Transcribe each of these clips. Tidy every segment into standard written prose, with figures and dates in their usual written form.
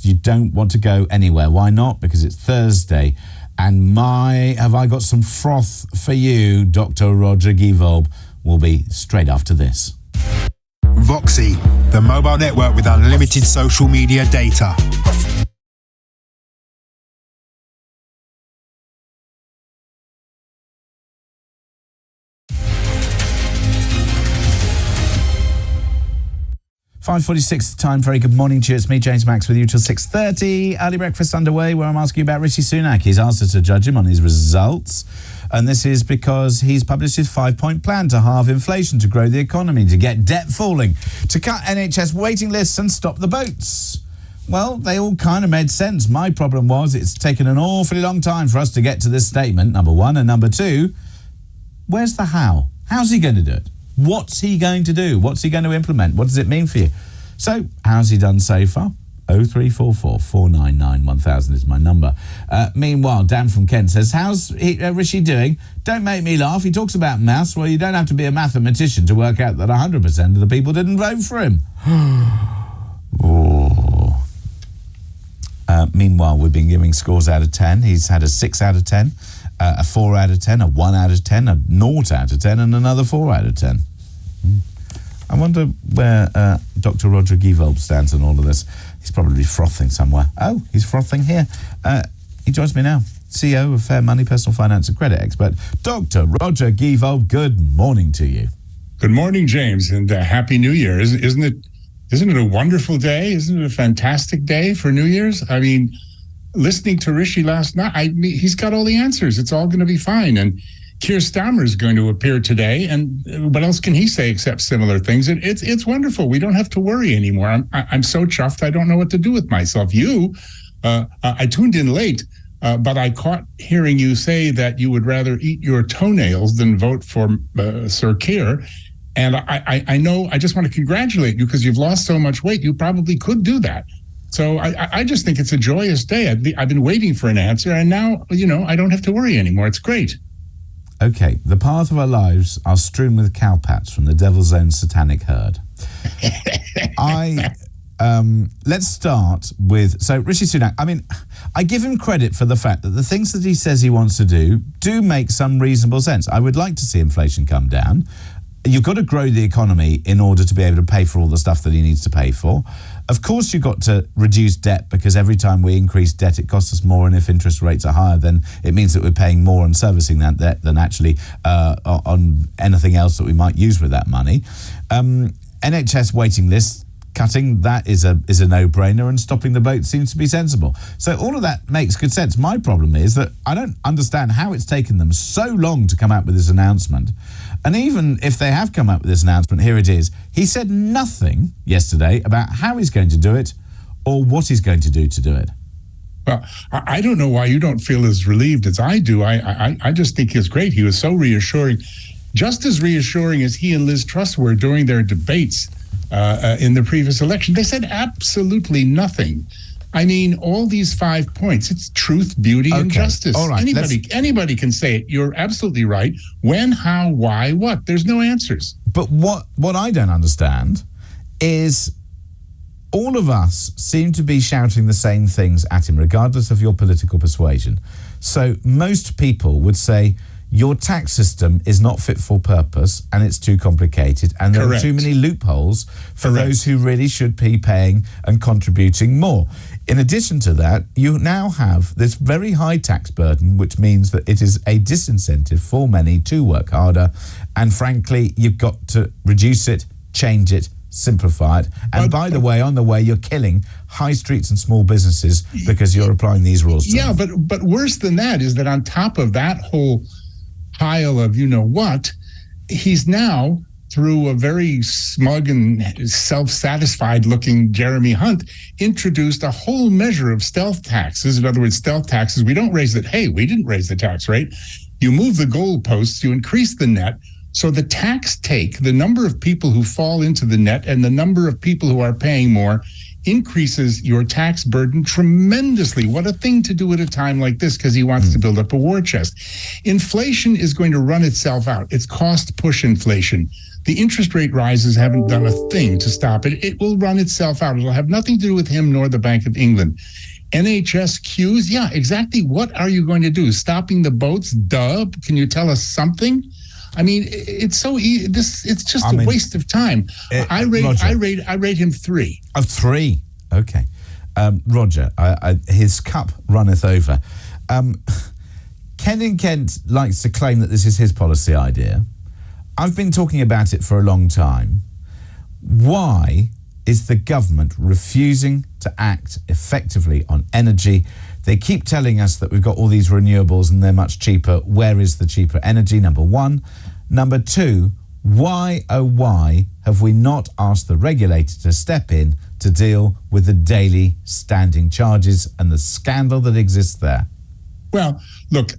You don't want to go anywhere. Why not? Because it's Thursday. And have I got some froth for you. Dr. Roger Gievold will be straight after this. Voxy, the mobile network with unlimited social media data. .46 time. Very good morning to you. It's me, James Max, with you till 6:30. Early breakfast underway, where I'm asking you about Rishi Sunak. He's asked us to judge him on his results. And this is because he's published his 5-point plan to halve inflation, to grow the economy, to get debt falling, to cut NHS waiting lists and stop the boats. Well, they all kind of made sense. My problem was it's taken an awfully long time for us to get to this statement, number one. And number two, where's the how? How's he going to do it? What's he going to do? What's he going to implement? What does it mean for you? So, how's he done so far? 0344 499 1000 is my number. Meanwhile, Dan from Kent says, how's Rishi doing? Don't make me laugh. He talks about maths. Well, you don't have to be a mathematician to work out that 100% of the people didn't vote for him. Meanwhile, we've been giving scores out of 10. He's had a 6 out of 10. A 4 out of 10, a 1 out of 10, a 0 out of 10, and another 4 out of 10. I wonder where Dr. Roger Gievold stands on all of this. He's probably frothing somewhere. Oh, he's frothing here. He joins me now. CEO of Fair Money, personal finance and credit expert, Dr. Roger Gievold. Good morning to you. Good morning, James, and Happy New Year. Isn't it a wonderful day? Isn't it a fantastic day for New Year's? I mean, listening to Rishi last night, he's got all the answers. It's all going to be fine. And Keir Starmer is going to appear today. And what else can he say except similar things? It's wonderful. We don't have to worry anymore. I'm so chuffed. I don't know what to do with myself. I tuned in late, but I caught hearing you say that you would rather eat your toenails than vote for Sir Keir. And I know, I just want to congratulate you because you've lost so much weight. You probably could do that. So I just think it's a joyous day. I've been waiting for an answer, and now, I don't have to worry anymore. It's great. Okay, the path of our lives are strewn with cowpats from the devil's own satanic herd. Let's start with, so Rishi Sunak, I give him credit for the fact that the things that he says he wants to do make some reasonable sense. I would like to see inflation come down. You've got to grow the economy in order to be able to pay for all the stuff that he needs to pay for. Of course, you've got to reduce debt because every time we increase debt, it costs us more. And if interest rates are higher, then it means that we're paying more on servicing that debt than actually on anything else that we might use with that money. NHS waiting lists, cutting that is a no-brainer, and stopping the boat seems to be sensible. So all of that makes good sense. My problem is that I don't understand how it's taken them so long to come out with this announcement. And even if they have come up with this announcement, here it is. He said nothing yesterday about how he's going to do it or what he's going to do it. Well, I don't know why you don't feel as relieved as I do. I just think it's great. He was so reassuring, just as reassuring as he and Liz Truss were during their debates in the previous election. They said absolutely nothing. I mean, all these 5 points, it's truth, beauty, and justice. All right, anybody can say it. You're absolutely right. When, how, why, what? There's no answers. But what I don't understand is all of us seem to be shouting the same things at him, regardless of your political persuasion. So most people would say, your tax system is not fit for purpose and it's too complicated and there are too many loopholes for those who really should be paying and contributing more. In addition to that, you now have this very high tax burden, which means that it is a disincentive for many to work harder. And frankly, you've got to reduce it, change it, simplify it. And by the way, on the way, you're killing high streets and small businesses because you're applying these rules to them. But worse than that is that on top of that whole pile of he's now, through a very smug and self-satisfied looking Jeremy Hunt, introduced a whole measure of stealth taxes. In other words, stealth taxes, we don't raise it. Hey, we didn't raise the tax rate. You move the goalposts, you increase the net. So the tax take, the number of people who fall into the net and the number of people who are paying more, increases your tax burden tremendously. What a thing to do at a time like this, because he wants to build up a war chest. Inflation is going to run itself out. It's cost push inflation. The interest rate rises haven't done a thing to stop it. It will run itself out. It'll have nothing to do with him nor the Bank of England. NHS queues, yeah, exactly. What are you going to do? Stopping the boats? Duh. Can you tell us something? I mean, it's so easy. It's just a waste of time. I rate him 3. Oh, 3. Okay. Roger, his cup runneth over. Ken in Kent likes to claim that this is his policy idea. I've been talking about it for a long time. Why is the government refusing to act effectively on energy? They keep telling us that we've got all these renewables and they're much cheaper. Where is the cheaper energy? Number one. Number two, why, oh why, have we not asked the regulator to step in to deal with the daily standing charges and the scandal that exists there? Well, look,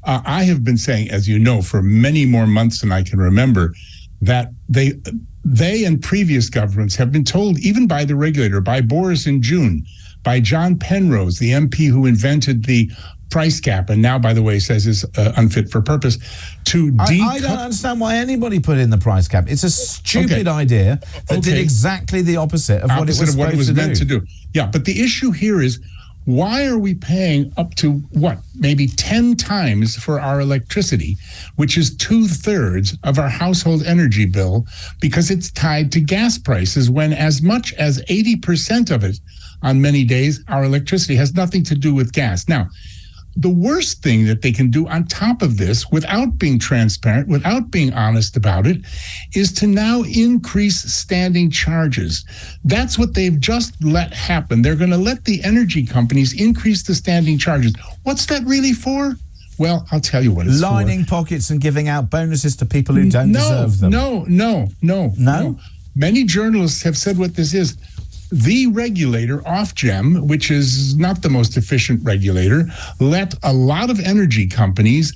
I have been saying, as you know, for many more months than I can remember, that they and previous governments have been told, even by the regulator, by Boris in June, by John Penrose, the MP who invented the price cap, and now, by the way, says is unfit for purpose, to I don't understand why anybody put in the price cap. It's a stupid idea that did exactly the opposite of what it was meant to do. Yeah, but the issue here is, why are we paying up to, maybe 10 times for our electricity, which is 2/3 of our household energy bill, because it's tied to gas prices, when as much as 80% of it on many days, our electricity has nothing to do with gas. Now, the worst thing that they can do on top of this, without being transparent, without being honest about it, is to now increase standing charges. That's what they've just let happen. They're going to let the energy companies increase the standing charges. What's that really for? Well, I'll tell you what it's lining pockets and giving out bonuses to people who don't deserve them. No. Many journalists have said what this is. The regulator, Ofgem, which is not the most efficient regulator, let a lot of energy companies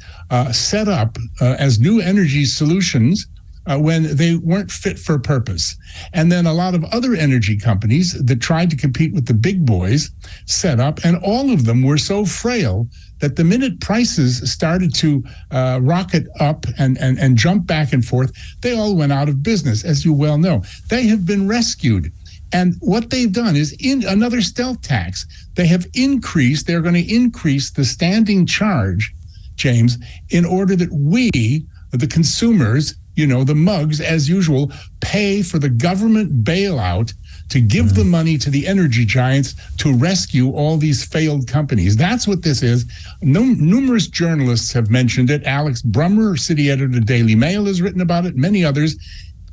set up as new energy solutions when they weren't fit for purpose. And then a lot of other energy companies that tried to compete with the big boys set up, and all of them were so frail that the minute prices started to rocket up and jump back and forth, they all went out of business, as you well know. They have been rescued. And what they've done is, in another stealth tax, they're going to increase the standing charge, James, in order that we, the consumers, the mugs, as usual, pay for the government bailout to give the money to the energy giants to rescue all these failed companies. That's what this is. Numerous journalists have mentioned it. Alex Brummer, city editor of the Daily Mail, has written about it, many others.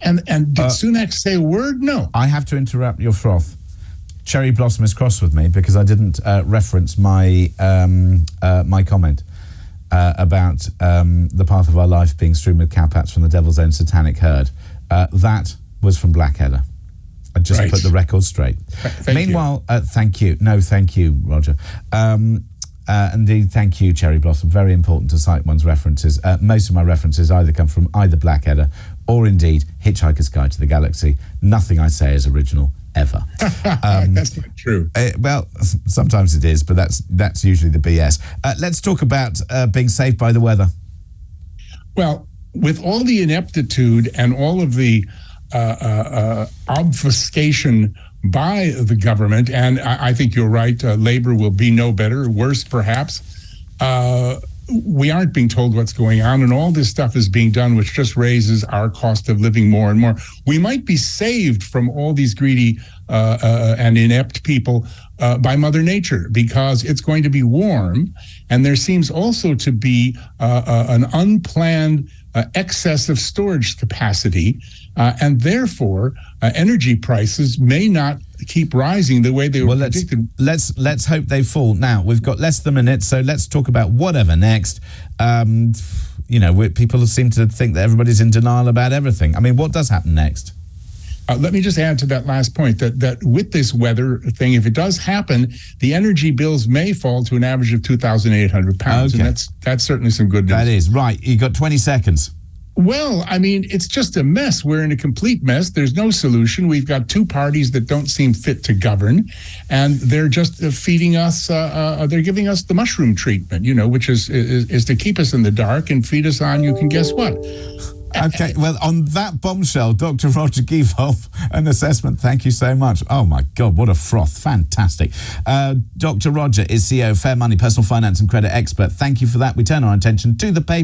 And did Sunak say a word? No. I have to interrupt your froth. Cherry Blossom is cross with me because I didn't reference my my comment about the path of our life being strewn with cowpats from the devil's own satanic herd. That was from Blackadder. I just put the record straight. Meanwhile, thank you. No, thank you, Roger. Indeed, thank you, Cherry Blossom. Very important to cite one's references. Most of my references either come from either Blackadder or indeed Hitchhiker's Guide to the Galaxy. Nothing I say is original, ever. That's not true. Well, sometimes it is, but that's usually the BS. Let's talk about being saved by the weather. Well, with all the ineptitude and all of the obfuscation by the government, and I think you're right, labor will be no better, worse perhaps. We aren't being told what's going on, and all this stuff is being done, which just raises our cost of living more and more. We might be saved from all these greedy and inept people by Mother Nature, because it's going to be warm, and there seems also to be an unplanned excess of storage capacity, and therefore energy prices may not keep rising the way they were predicted. Let's hope they fall. Now, we've got less than a minute, so let's talk about whatever next. People seem to think that everybody's in denial about everything. I mean, what does happen next? Let me just add to that last point that with this weather thing, if it does happen, the energy bills may fall to an average of £2,800. Okay. And that's certainly some good news. That is. Right. You got 20 seconds. Well, I mean, it's just a mess. We're in a complete mess. There's no solution. We've got two parties that don't seem fit to govern, and they're just feeding us, they're giving us the mushroom treatment, which is to keep us in the dark and feed us on, you can guess what? Okay, well, on that bombshell, Dr. Roger Gievholf, an assessment. Thank you so much. Oh, my God, what a froth. Fantastic. Dr. Roger is CEO of Fair Money, personal finance and credit expert. Thank you for that. We turn our attention to the paper.